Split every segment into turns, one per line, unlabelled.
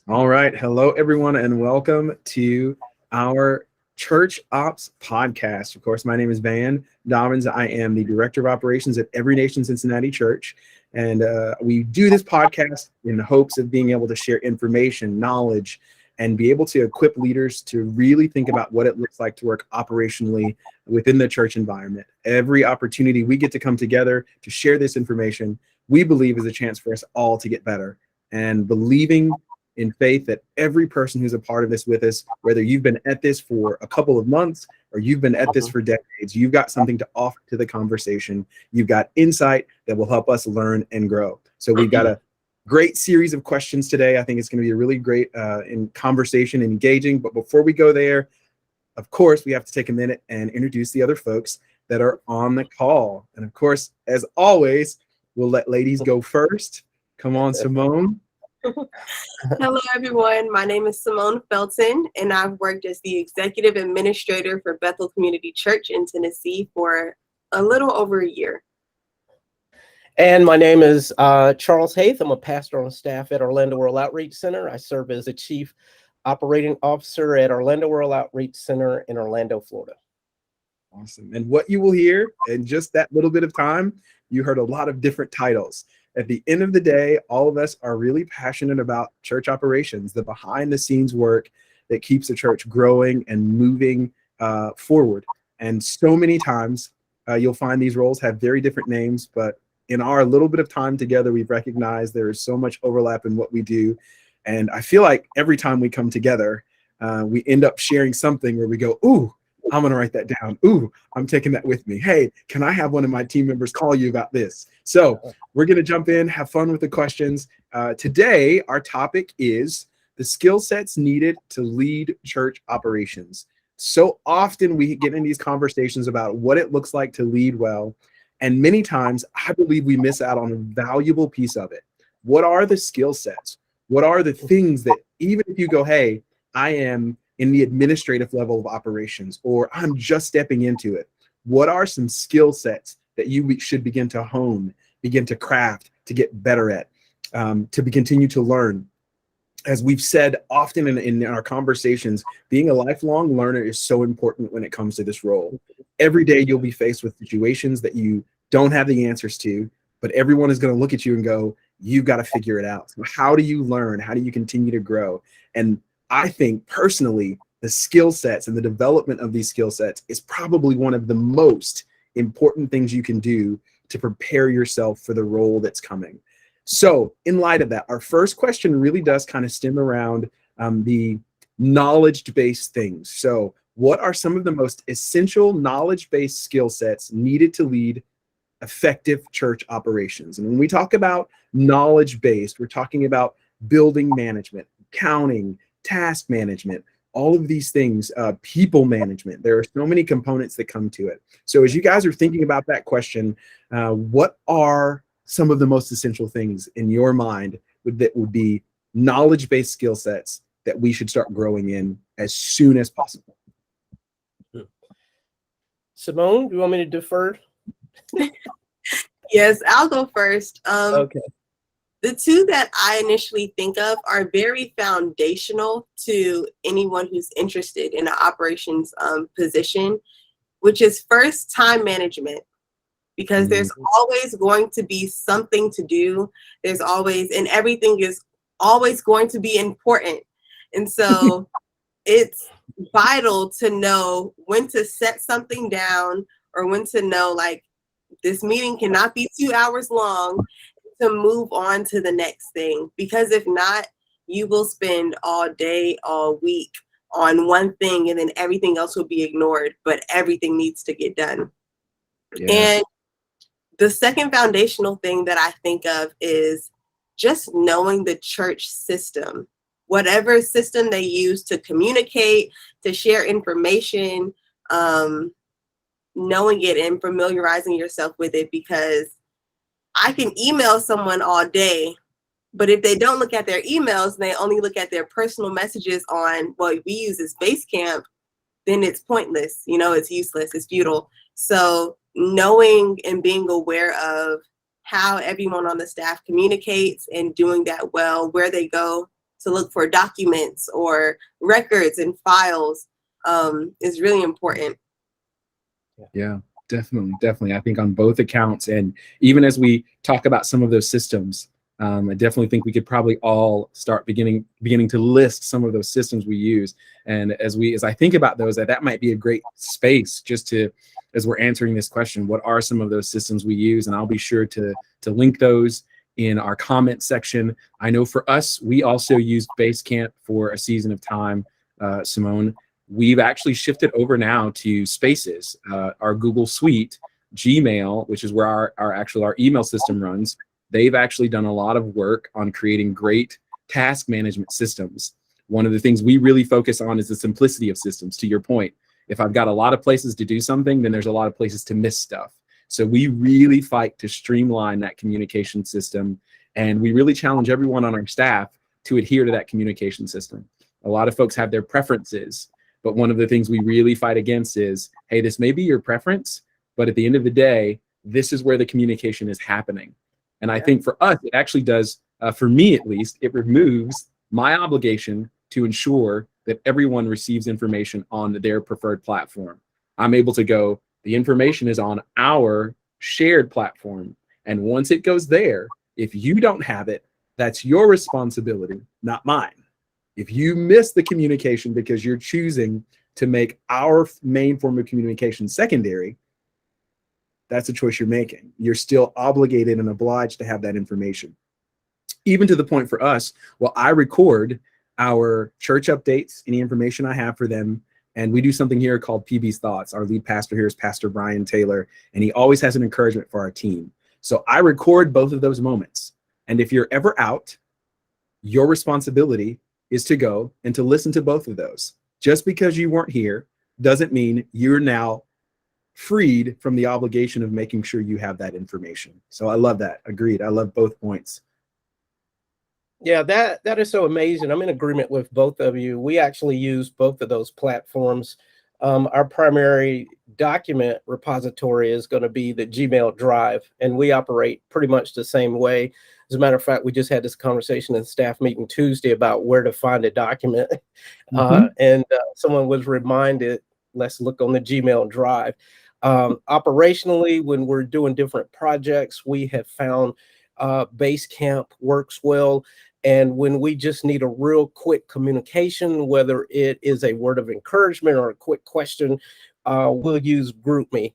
All right. Hello, everyone, and welcome to our Church Ops podcast. Of course, my name is Van Dobbins. I am the Director of Operations at Every Nation Cincinnati Church. And we do this podcast in the hopes of being able to share information, knowledge, and be able to equip leaders to really think about what it looks like to work operationally within the church environment. Every opportunity we get to come together to share this information, we believe is a chance for us all to get better. And believing in faith that every person who's a part of this with us, whether you've been at this for a couple of months or you've been at this for decades, you've got something to offer to the conversation. You've got insight that will help us learn and grow. So we've got a great series of questions today. I think it's going to be a really great in conversation and engaging. But before we go there, of course, we have to take a minute and introduce the other folks that are on the call. And of course, as always, we'll let ladies go first. Come on, Simone.
Hello, everyone. My name is Simone Felton, and I've worked as the executive administrator for Bethel Community Church in Tennessee for a little over a year.
And my name is Charles Haith. I'm a pastor on staff at Orlando World Outreach Center. I serve as the chief operating officer at Orlando World Outreach Center in Orlando, Florida.
Awesome. And what you will hear in just that little bit of time, you heard a lot of different titles. At the end of the day, all of us are really passionate about church operations, the behind the scenes work that keeps the church growing and moving forward. And so many times you'll find these roles have very different names, but in our little bit of time together, we've recognized there is so much overlap in what we do. And I feel like every time we come together, we end up sharing something where we go, ooh, I'm going to write that down. Ooh, I'm taking that with me. Hey, can I have one of my team members call you about this? So we're going to jump in, have fun with the questions. Today, our topic is the skill sets needed to lead church operations. So often we get in these conversations about what it looks like to lead well. And many times I believe we miss out on a valuable piece of it. What are the skill sets? What are the things that even if you go, hey, I am in the administrative level of operations, or I'm just stepping into it. What are some skill sets that you should begin to hone, begin to craft, to get better at, continue to learn? As we've said often in our conversations, being a lifelong learner is so important when it comes to this role. Every day you'll be faced with situations that you don't have the answers to, but everyone is going to look at you and go, you've got to figure it out. So how do you learn? How do you continue to grow? And I think personally, the skill sets and the development of these skill sets is probably one of the most important things you can do to prepare yourself for the role that's coming. So in light of that, our first question really does kind of stem around the knowledge-based things. So what are some of the most essential knowledge-based skill sets needed to lead effective church operations? And when we talk about knowledge-based, we're talking about building management, accounting, task management, all of these things, people management. There are so many components that come to it. So as you guys are thinking about that question, what are some of the most essential things in your mind that would be knowledge-based skill sets that we should start growing in as soon as possible?
Simone, do you want me to defer?
Yes, I'll go first.
Okay.
The two that I initially think of are very foundational to anyone who's interested in an operations position, which is first, time management, because there's always going to be something to do. There's always, and everything is always going to be important. And so it's vital to know when to set something down or when to know, like, this meeting cannot be 2 hours long, to move on to the next thing, because if not, you will spend all day, all week on one thing, and then everything else will be ignored, but everything needs to get done. Yeah. And the second foundational thing that I think of is just knowing the church system, whatever system they use to communicate, to share information, knowing it and familiarizing yourself with it, because I can email someone all day, but if they don't look at their emails, they only look at their personal messages on what we use as Basecamp, then it's pointless. You know, it's useless, it's futile. So knowing and being aware of how everyone on the staff communicates and doing that well, where they go, to look for documents or records and files is really important.
Yeah, definitely. I think on both accounts, and even as we talk about some of those systems, I definitely think we could probably all start beginning to list some of those systems we use. And as I think about those, that might be a great space just to, as we're answering this question, what are some of those systems we use? And I'll be sure to link those in our comment section. I know for us, we also used Basecamp for a season of time, Simone. We've actually shifted over now to Spaces, our Google Suite, Gmail, which is where our email system runs. They've actually done a lot of work on creating great task management systems. One of the things we really focus on is the simplicity of systems. To your point, if I've got a lot of places to do something, then there's a lot of places to miss stuff. So we really fight to streamline that communication system. And we really challenge everyone on our staff to adhere to that communication system. A lot of folks have their preferences, but one of the things we really fight against is, hey, this may be your preference, but at the end of the day, this is where the communication is happening. And I think for us, it actually does, for me at least, it removes my obligation to ensure that everyone receives information on their preferred platform. I'm able to go, the information is on our shared platform. And once it goes there, if you don't have it, that's your responsibility, not mine. If you miss the communication because you're choosing to make our main form of communication secondary, that's a choice you're making. You're still obligated and obliged to have that information. Even to the point for us, well, I record our church updates, any information I have for them, and we do something here called PB's Thoughts. Our lead pastor here is Pastor Brian Taylor, and he always has an encouragement for our team. So I record both of those moments. And if you're ever out, your responsibility is to go and to listen to both of those. Just because you weren't here doesn't mean you're now freed from the obligation of making sure you have that information. So I love that. Agreed. I love both points.
Yeah, that is so amazing. I'm in agreement with both of you. We actually use both of those platforms. Our primary document repository is going to be the Gmail Drive, and we operate pretty much the same way. As a matter of fact, we just had this conversation in the staff meeting Tuesday about where to find a document. And someone was reminded, let's look on the Gmail Drive. Operationally, when we're doing different projects, we have found Basecamp works well. And when we just need a real quick communication, whether it is a word of encouragement or a quick question, we'll use GroupMe.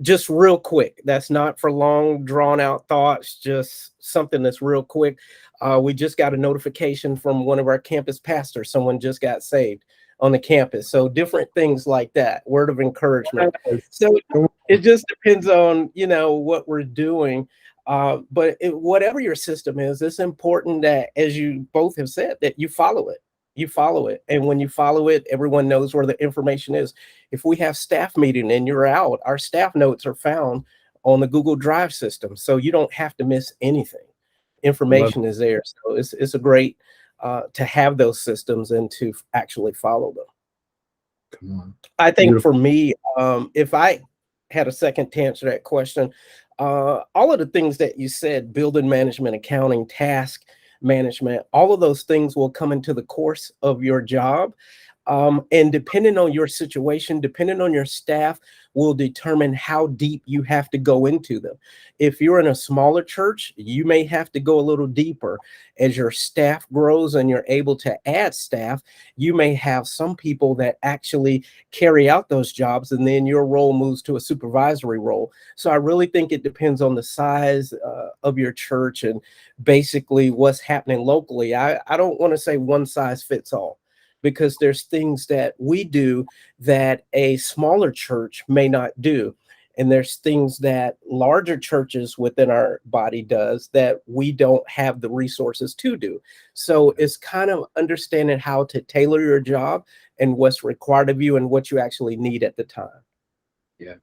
Just real quick. That's not for long, drawn out thoughts, just something that's real quick. We just got a notification from one of our campus pastors. Someone just got saved on the campus. So different things like that, word of encouragement. So it just depends on, what we're doing. But whatever your system is, it's important that, as you both have said, that you follow it. You follow it. And when you follow it, everyone knows where the information is. If we have staff meeting and you're out, our staff notes are found on the Google Drive system. So you don't have to miss anything. Information is there. So it's a great to have those systems and to actually follow them.
Come on.
I think for me, if I had a second to answer that question, all of the things that you said, building management, accounting, task management, all of those things will come into the course of your job. And depending on your situation, depending on your staff, will determine how deep you have to go into them. If you're in a smaller church, you may have to go a little deeper. As your staff grows and you're able to add staff, you may have some people that actually carry out those jobs, and then your role moves to a supervisory role. So I really think it depends on the size of your church and basically what's happening locally. I don't want to say one size fits all, because there's things that we do that a smaller church may not do. And there's things that larger churches within our body does that we don't have the resources to do. So it's kind of understanding how to tailor your job and what's required of you and what you actually need at the time.
Yeah,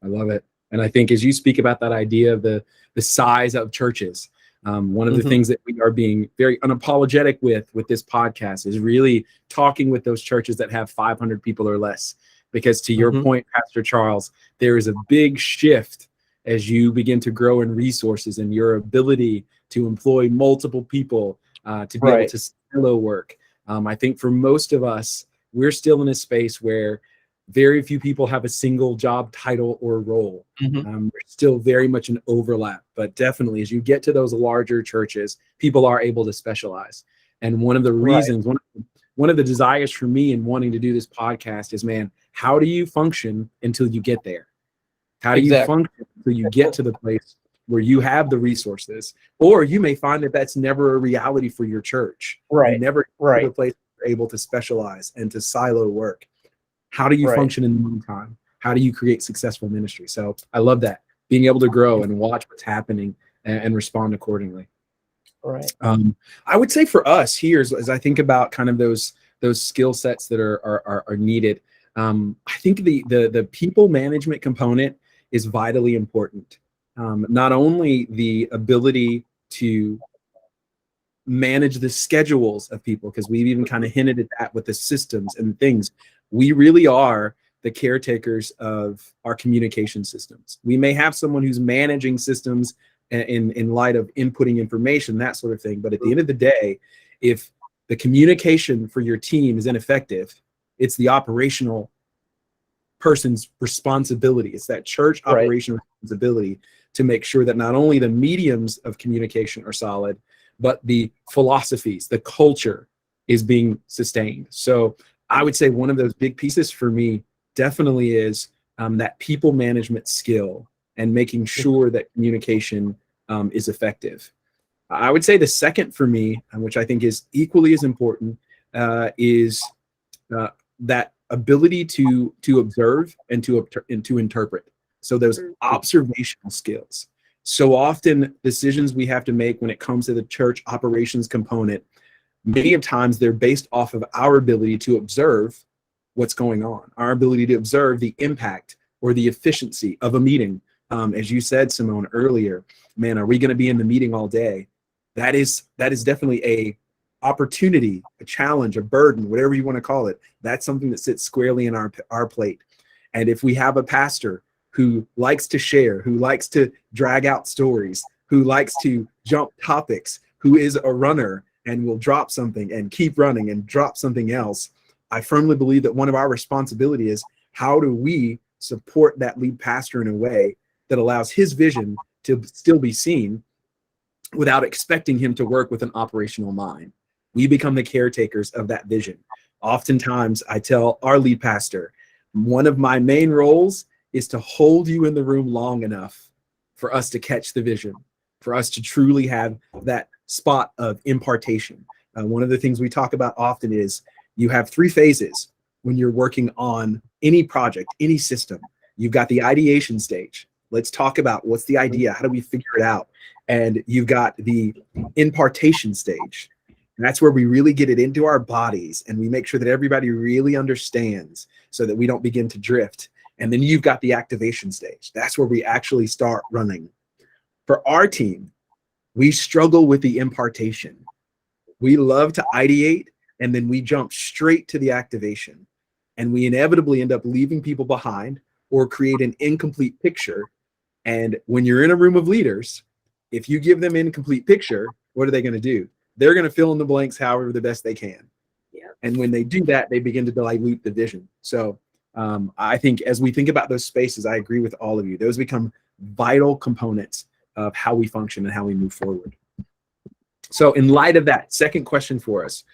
I love it. And I think as you speak about that idea of the size of churches, one of the things that we are being very unapologetic with this podcast is really talking with those churches that have 500 people or less. Because to your point, Pastor Charles, there is a big shift as you begin to grow in resources and your ability to employ multiple people to be able to silo work. I think for most of us, we're still in a space where very few people have a single job title or role. There's still very much an overlap, but definitely as you get to those larger churches, people are able to specialize. And one of the reasons, one of the desires for me in wanting to do this podcast is, man, how do you function until you get there? How do you function until you get to the place where you have the resources? Or you may find that that's never a reality for your church. You never get to the place where you're able to specialize and to silo work. How do you function in the meantime? How do you create successful ministry? So I love that, being able to grow and watch what's happening and respond accordingly. I would say for us here, as I think about kind of those skill sets that are needed, I think the people management component is vitally important. Not only the ability to manage the schedules of people, because we've even kind of hinted at that with the systems and things. We really are the caretakers of our communication systems. We may have someone who's managing systems in light of inputting information, that sort of thing. But at the end of the day, if the communication for your team is ineffective, it's the operational person's responsibility. It's that church operational responsibility to make sure that not only the mediums of communication are solid, but the philosophies, the culture is being sustained. So I would say one of those big pieces for me definitely is that people management skill and making sure that communication is effective. I would say the second for me, which I think is equally as important, is that ability to observe and to interpret. So those observational skills. So often decisions we have to make when it comes to the church operations component, many of times they're based off of our ability to observe what's going on, our ability to observe the impact or the efficiency of a meeting. As you said, Simone, earlier, man, are we going to be in the meeting all day? That is definitely a opportunity, a challenge, a burden, whatever you want to call it. That's something that sits squarely in our plate. And if we have a pastor who likes to share, who likes to drag out stories, who likes to jump topics, who is a runner and will drop something and keep running and drop something else, I firmly believe that one of our responsibility is, how do we support that lead pastor in a way that allows his vision to still be seen without expecting him to work with an operational mind? We become the caretakers of that vision. Oftentimes, I tell our lead pastor, one of my main roles is to hold you in the room long enough for us to catch the vision, for us to truly have that spot of impartation. One of the things we talk about often is you have 3 phases when you're working on any project, any system. You've got the ideation stage. Let's talk about what's the idea, how do we figure it out? And you've got the impartation stage. And that's where we really get it into our bodies and we make sure that everybody really understands so that we don't begin to drift. And then you've got the activation stage. That's where we actually start running. For our team, we struggle with the impartation. We love to ideate and then we jump straight to the activation. And we inevitably end up leaving people behind or create an incomplete picture. And when you're in a room of leaders, if you give them an incomplete picture, what are they going to do? They're going to fill in the blanks however the best they can. Yeah. And when they do that, they begin to dilute the vision. So I think as we think about those spaces, I agree with all of you. Those become vital components of how we function and how we move forward. So in light of that, second question for us,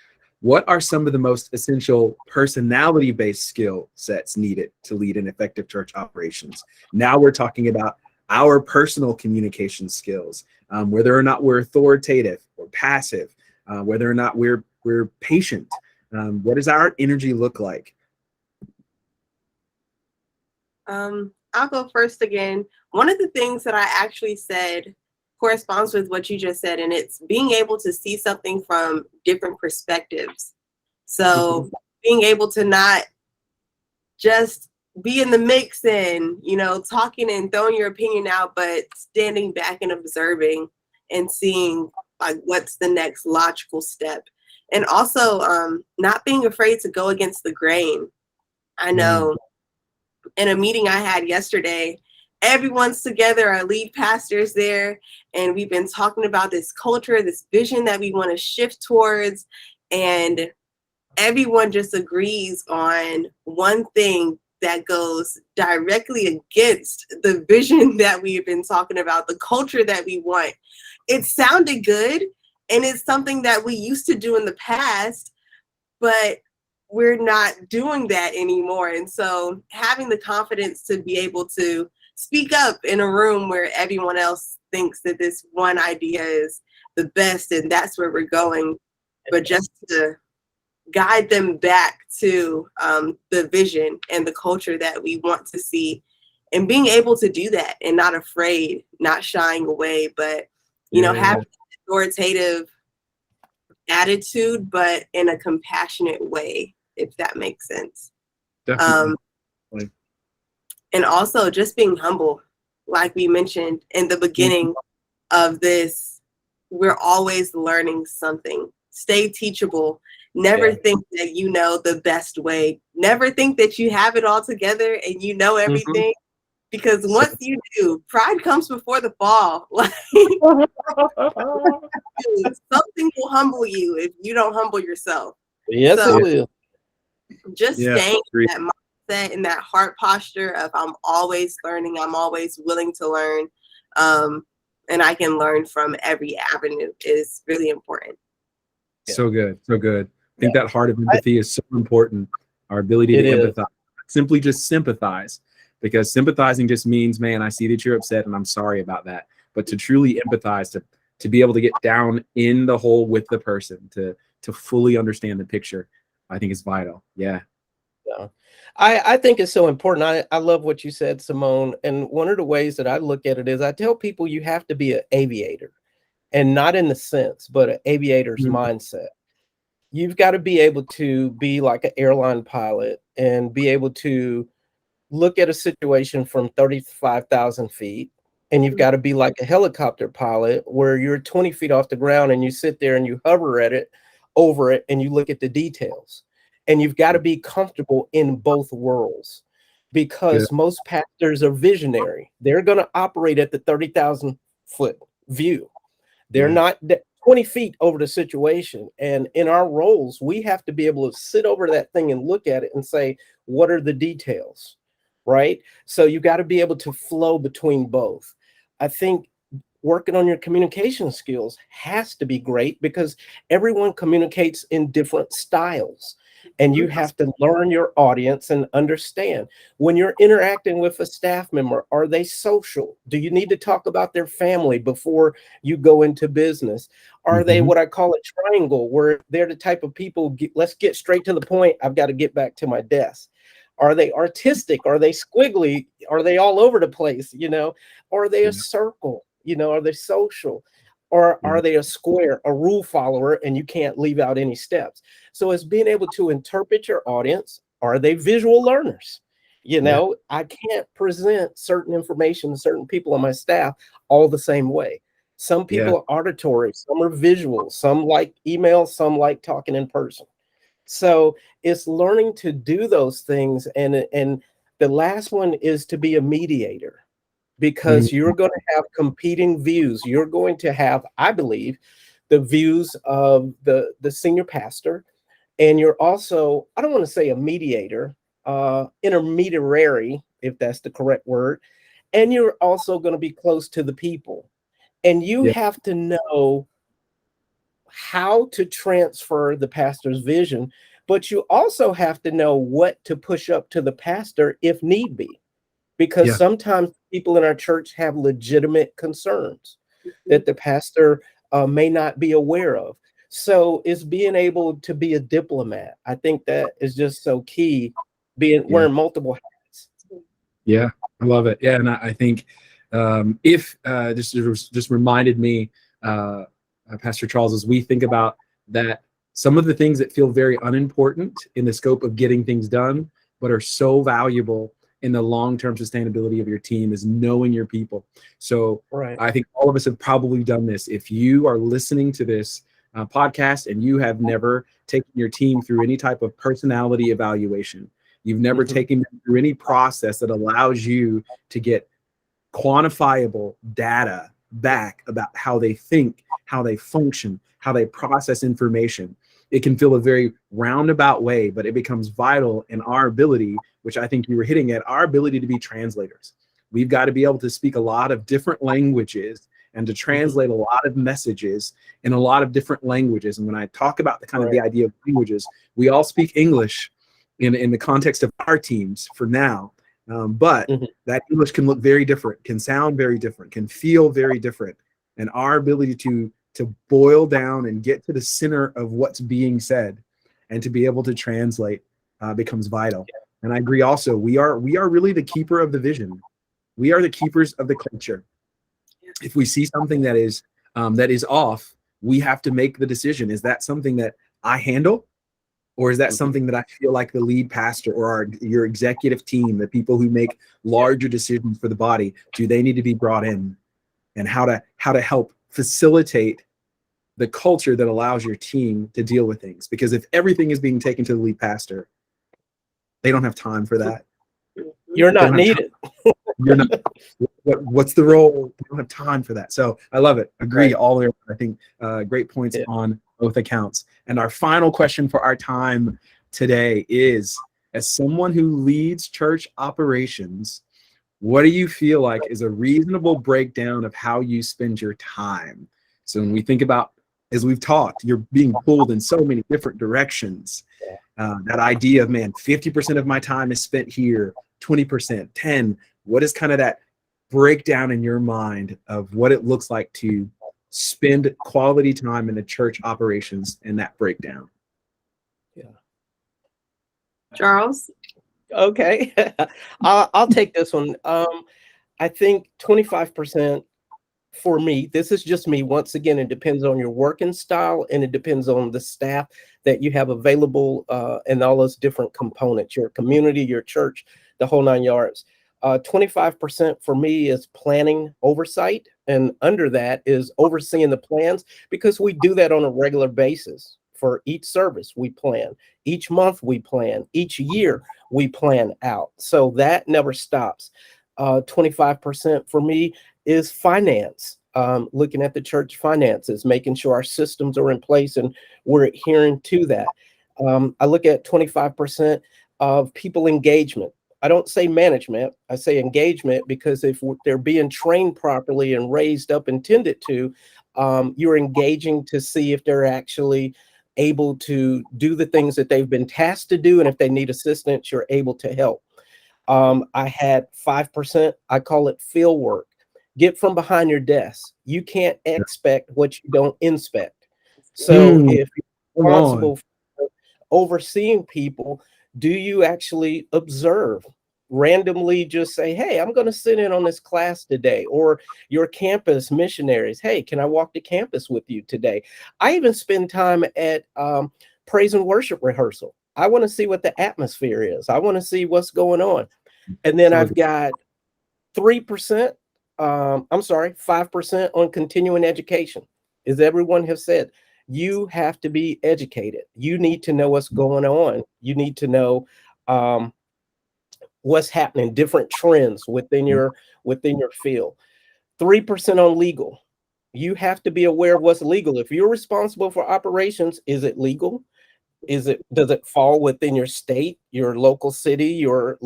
what are some of the most essential personality-based skill sets needed to lead an effective church operations? Now we're talking about our personal communication skills, whether or not we're authoritative or passive, whether or not we're patient. What does our energy look like?
I'll go first again. One of the things that I actually said corresponds with what you just said, and it's being able to see something from different perspectives. So being able to not just be in the mix and, talking and throwing your opinion out, but standing back and observing and seeing like what's the next logical step. And also not being afraid to go against the grain. I know in a meeting I had yesterday, everyone's together, our lead pastor's there, and we've been talking about this culture, this vision that we want to shift towards, and everyone just agrees on one thing that goes directly against the vision that we've been talking about, the culture that we want. It sounded good, and it's something that we used to do in the past, but we're not doing that anymore. And so having the confidence to be able to speak up in a room where everyone else thinks that this one idea is the best and that's where we're going, but just to guide them back to the vision and the culture that we want to see, and being able to do that and not afraid, not shying away, but having an authoritative attitude, but in a compassionate way, if that makes sense.
Definitely.
And also just being humble, like we mentioned in the beginning of this, we're always learning something. Stay teachable. Never think that you know the best way. Never think that you have it all together and you know everything. Because once you do, pride comes before the fall. Like, something will humble you if you don't humble yourself.
Yes,
so,
it will.
Just staying in that mindset and that heart posture of I'm always learning, I'm always willing to learn, and I can learn from every avenue is really important.
So good, so good. I think that heart of empathy is so important. Our ability to empathize, simply just sympathize, because sympathizing just means, man, I see that you're upset and I'm sorry about that. But to truly empathize, to be able to get down in the hole with the person, to fully understand the picture, I think is vital. Yeah.
I think it's so important. I love what you said, Simone. And one of the ways that I look at it is I tell people you have to be an aviator, and not in the sense, but an aviator's mindset. You've got to be able to be like an airline pilot and be able to look at a situation from 35,000 feet. And you've got to be like a helicopter pilot where you're 20 feet off the ground and you sit there and you hover over it, and you look at the details. And you've got to be comfortable in both worlds, because most pastors are visionary. They're going to operate at the 30,000 foot view. They're not 20 feet over the situation. And in our roles, we have to be able to sit over that thing and look at it and say, what are the details? Right? So you got to be able to flow between both. I think working on your communication skills has to be great, because everyone communicates in different styles. And you have to learn your audience and understand when you're interacting with a staff member, are they social? Do you need to talk about their family before you go into business? Are they what I call a triangle, where they're the type of people, let's get straight to the point, I've got to get back to my desk? Are they artistic? Are they squiggly? Are they all over the place? Or are they a circle? Are they social? Or are they a square, a rule follower, and you can't leave out any steps? So it's being able to interpret your audience. Are they visual learners? I can't present certain information to certain people on my staff all the same way. Some people are auditory, some are visual, some like email, some like talking in person. So it's learning to do those things. And the last one is to be a mediator, because you're going to have competing views. You're going to have, I believe, the views of the senior pastor. And you're also, I don't want to say a mediator, intermediary, if that's the correct word. And you're also going to be close to the people. And you have to know how to transfer the pastor's vision, but you also have to know what to push up to the pastor if need be. Because sometimes people in our church have legitimate concerns that the pastor may not be aware of. So it's being able to be a diplomat. I think that is just so key, wearing multiple hats.
Yeah, I love it. Yeah, and I think just reminded me, Pastor Charles, as we think about that, some of the things that feel very unimportant in the scope of getting things done, but are so valuable in the long-term sustainability of your team, is knowing your people. So I think all of us have probably done this. If you are listening to this podcast and you have never taken your team through any type of personality evaluation, you've never taken them through any process that allows you to get quantifiable data back about how they think, how they function, how they process information. It can feel a very roundabout way, but it becomes vital in our ability, which I think you were hitting at, our ability to be translators. We've got to be able to speak a lot of different languages and to translate a lot of messages in a lot of different languages. And when I talk about the kind of the idea of languages, we all speak English in the context of our teams for now. But that English can look very different, can sound very different, can feel very different. And our ability to boil down and get to the center of what's being said and to be able to translate becomes vital. And I agree also, we are really the keeper of the vision. We are the keepers of the culture. If we see something that is off, we have to make the decision. Is that something that I handle? Or is that something that I feel like the lead pastor or your executive team, the people who make larger decisions for the body, do they need to be brought in? And how to help facilitate the culture that allows your team to deal with things? Because if everything is being taken to the lead pastor, they don't have time for that.
You're not needed.
You're not. What's the role? We don't have time for that. So I love it. Agree all the way around. I think great points on both accounts. And our final question for our time today is, as someone who leads church operations, what do you feel like is a reasonable breakdown of how you spend your time? So when we think about, as we've talked, you're being pulled in so many different directions. That idea of, man, 50% of my time is spent here, 20%, 10. What is kind of that breakdown in your mind of what it looks like to spend quality time in the church operations and that breakdown?
Charles?
Okay. I'll take this one. I think 25% for me, this is just me. Once again, it depends on your working style and it depends on the staff that you have available and all those different components, your community, your church, the whole 9 yards. 25% for me is planning oversight. And under that is overseeing the plans, because we do that on a regular basis. For each service, we plan. Each month, we plan. Each year, we plan out. So that never stops. 25% for me is finance. Looking at the church finances, making sure our systems are in place and we're adhering to that. I look at 25% of people engagement. I don't say management, I say engagement, because if they're being trained properly and raised up and tended to, you're engaging to see if they're actually able to do the things that they've been tasked to do. And if they need assistance, you're able to help. I had 5%, I call it field work. Get from behind your desk. You can't expect what you don't inspect. So if you're responsible for overseeing people, do you actually observe? Randomly just say, hey, I'm going to sit in on this class today. Or your campus missionaries, hey, can I walk the campus with you today? I even spend time at praise and worship rehearsal. I want to see what the atmosphere is. I want to see what's going on. And then I've got 5% on continuing education. As everyone has said, you have to be educated. You need to know what's going on. You need to know what's happening, different trends within your field. 3% on legal. You have to be aware of what's legal. If you're responsible for operations, is it legal? Does it fall within your state, your local city, your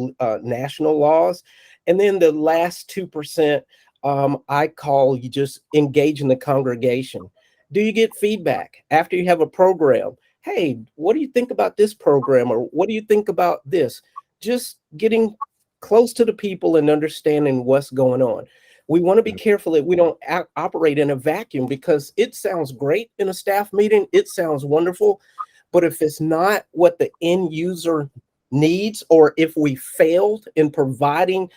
national laws? And then the last 2%, I call you just engage in the congregation. Do you get feedback after you have a program? Hey, what do you think about this program? Or what do you think about this? Just getting close to the people and understanding what's going on. We want to be careful that we don't operate in a vacuum, because it sounds great in a staff meeting. It sounds wonderful. But if it's not what the end user needs, or if we failed in providing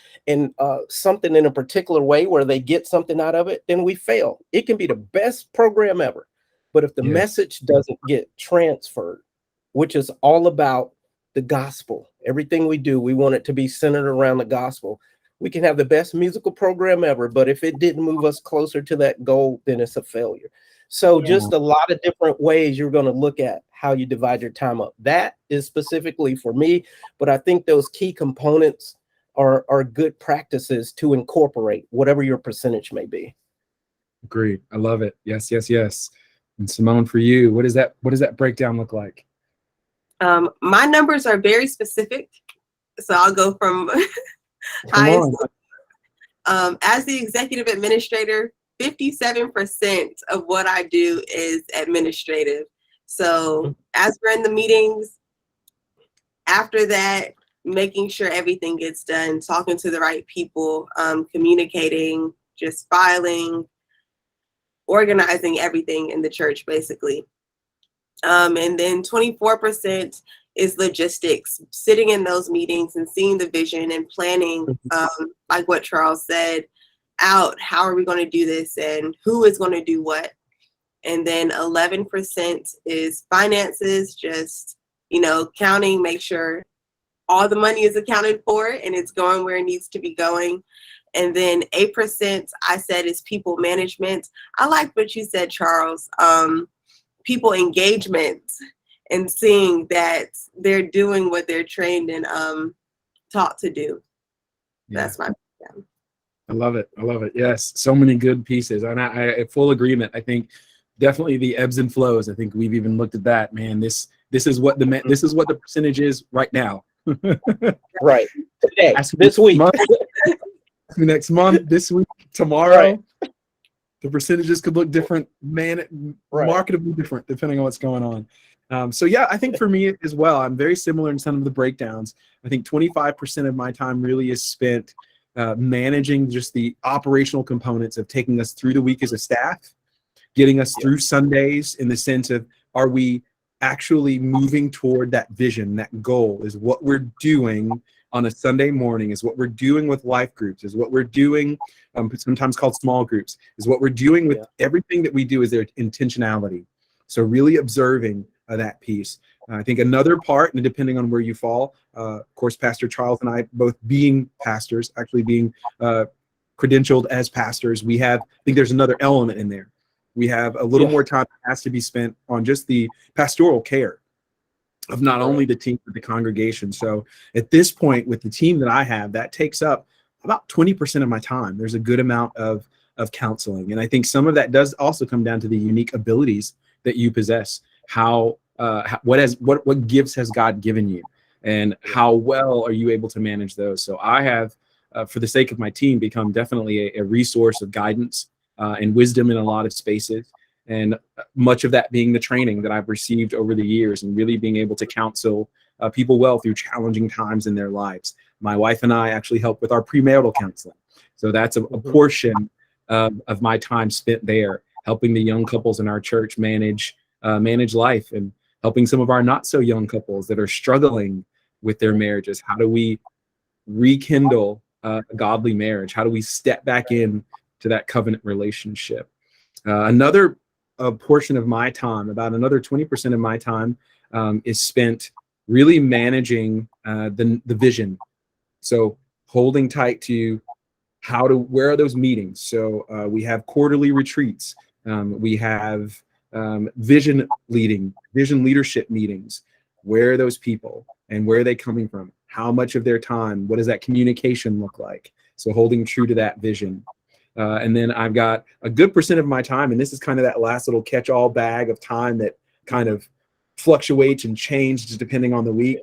something in a particular way where they get something out of it, then we fail. It can be the best program ever. But if the message doesn't get transferred, which is all about the gospel, everything we do, we want it to be centered around the gospel. We can have the best musical program ever, but if it didn't move us closer to that goal, then it's a failure. So just a lot of different ways you're going to look at how you divide your time up. That is specifically for me, but I think those key components are good practices to incorporate, whatever your percentage may be.
Agreed. I love it. Yes, yes, yes. And Simone, for you, what does that breakdown look like?
My numbers are very specific, so I'll go from
Come
highest.
on.
As the executive administrator, 57% of what I do is administrative. So as we're in the meetings, after that, making sure everything gets done, talking to the right people, communicating, just filing, organizing everything in the church, basically. And then 24% is logistics, sitting in those meetings and seeing the vision and planning, like what Charles said, out how are we going to do this and who is going to do what. And then 11% is finances, just, counting, make sure all the money is accounted for and it's going where it needs to be going. And then 8% I said is people management. I like what you said, Charles. People engagement and seeing that they're doing what they're trained and taught to do.
Yeah.
That's my.
I love it. I love it. Yes, so many good pieces, and I full agreement. I think definitely the ebbs and flows. I think we've even looked at that. Man, this is what the percentage is right now.
Right. Today, this week,
next month, this week, tomorrow. Right. The percentages could look different, marketably different, depending on what's going on. So yeah, I think for me as well, I'm very similar in some of the breakdowns. I think 25% of my time really is spent managing just the operational components of taking us through the week as a staff, getting us through Sundays in the sense of, are we actually moving toward that vision, that goal is what we're doing on a Sunday morning, is what we're doing with life groups, is what we're doing, sometimes called small groups, is what we're doing with everything that we do is their intentionality. So really observing that piece. I think another part, and depending on where you fall, of course, Pastor Charles and I, both being pastors, actually being credentialed as pastors, I think there's another element in there. We have a little more time that has to be spent on just the pastoral care of not only the team, but the congregation. So at this point, with the team that I have, that takes up about 20% of my time. There's a good amount of counseling. And I think some of that does also come down to the unique abilities that you possess. What gifts has God given you, and how well are you able to manage those? So I have, for the sake of my team, become definitely a resource of guidance and wisdom in a lot of spaces. And much of that being the training that I've received over the years and really being able to counsel people well through challenging times in their lives. My wife and I actually help with our premarital counseling. So that's a portion of my time spent there, helping the young couples in our church manage life, and helping some of our not so young couples that are struggling with their marriages. How do we rekindle a godly marriage? How do we step back in to that covenant relationship? Another portion of my time, about another 20% of my time, is spent really managing the vision. So holding tight to where are those meetings? So we have quarterly retreats. We have vision leadership meetings. Where are those people and where are they coming from? How much of their time? What does that communication look like? So holding true to that vision. And then I've got a good percent of my time, and this is kind of that last little catch-all bag of time that kind of fluctuates and changes depending on the week.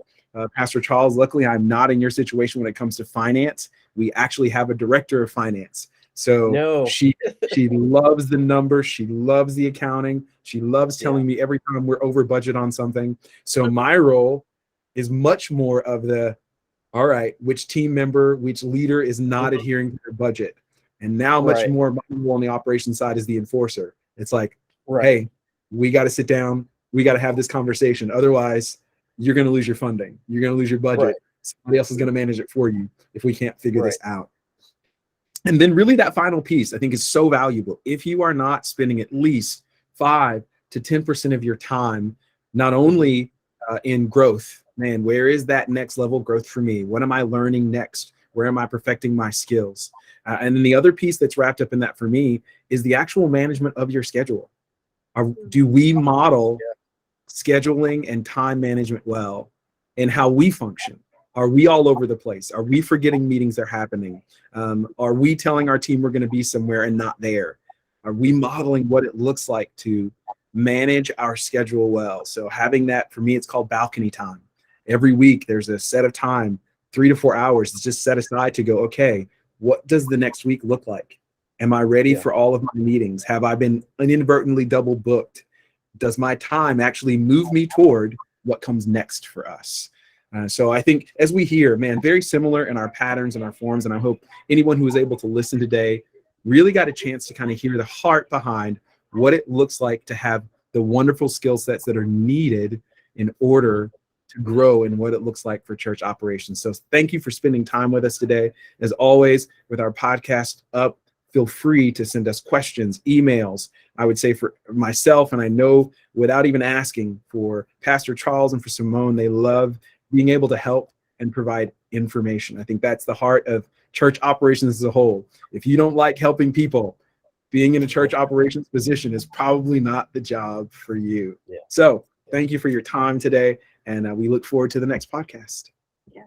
Pastor Charles, luckily I'm not in your situation when it comes to finance. We actually have a director of finance. So she loves the numbers. She loves the accounting. She loves telling me every time we're over budget on something. So my role is much more of all right, which team member, which leader is not adhering to their budget. And now much more my role on the operations side is the enforcer. It's like, hey, we got to sit down. We got to have this conversation. Otherwise, you're going to lose your funding. You're going to lose your budget. Somebody else is going to manage it for you if we can't figure this out. And then really that final piece, I think, is so valuable. If you are not spending at least 5 to 10% of your time, not only in growth, man, where is that next level growth for me? What am I learning next? Where am I perfecting my skills? And then the other piece that's wrapped up in that for me is the actual management of your schedule. Do we model scheduling and time management well in how we function? Are we all over the place? Are we forgetting meetings are happening? Are we telling our team we're going to be somewhere and not there? Are we modeling what it looks like to manage our schedule well? So having that, for me, it's called balcony time. Every week, there's a set of time, 3 to 4 hours, it's just set aside to go, okay, what does the next week look like? Am I ready for all of my meetings? Have I been inadvertently double booked? Does my time actually move me toward what comes next for us? So I think as we hear, man, very similar in our patterns and our forms. And I hope anyone who was able to listen today really got a chance to kind of hear the heart behind what it looks like to have the wonderful skill sets that are needed in order to grow in what it looks like for church operations. So thank you for spending time with us today. As always, with our podcast up, feel free to send us questions, emails. I would say for myself, and I know without even asking, for Pastor Charles and for Simone, they love being able to help and provide information. I think that's the heart of church operations as a whole. If you don't like helping people, being in a church operations position is probably not the job for you. So thank you for your time today. And we look forward to the next podcast.
Yeah.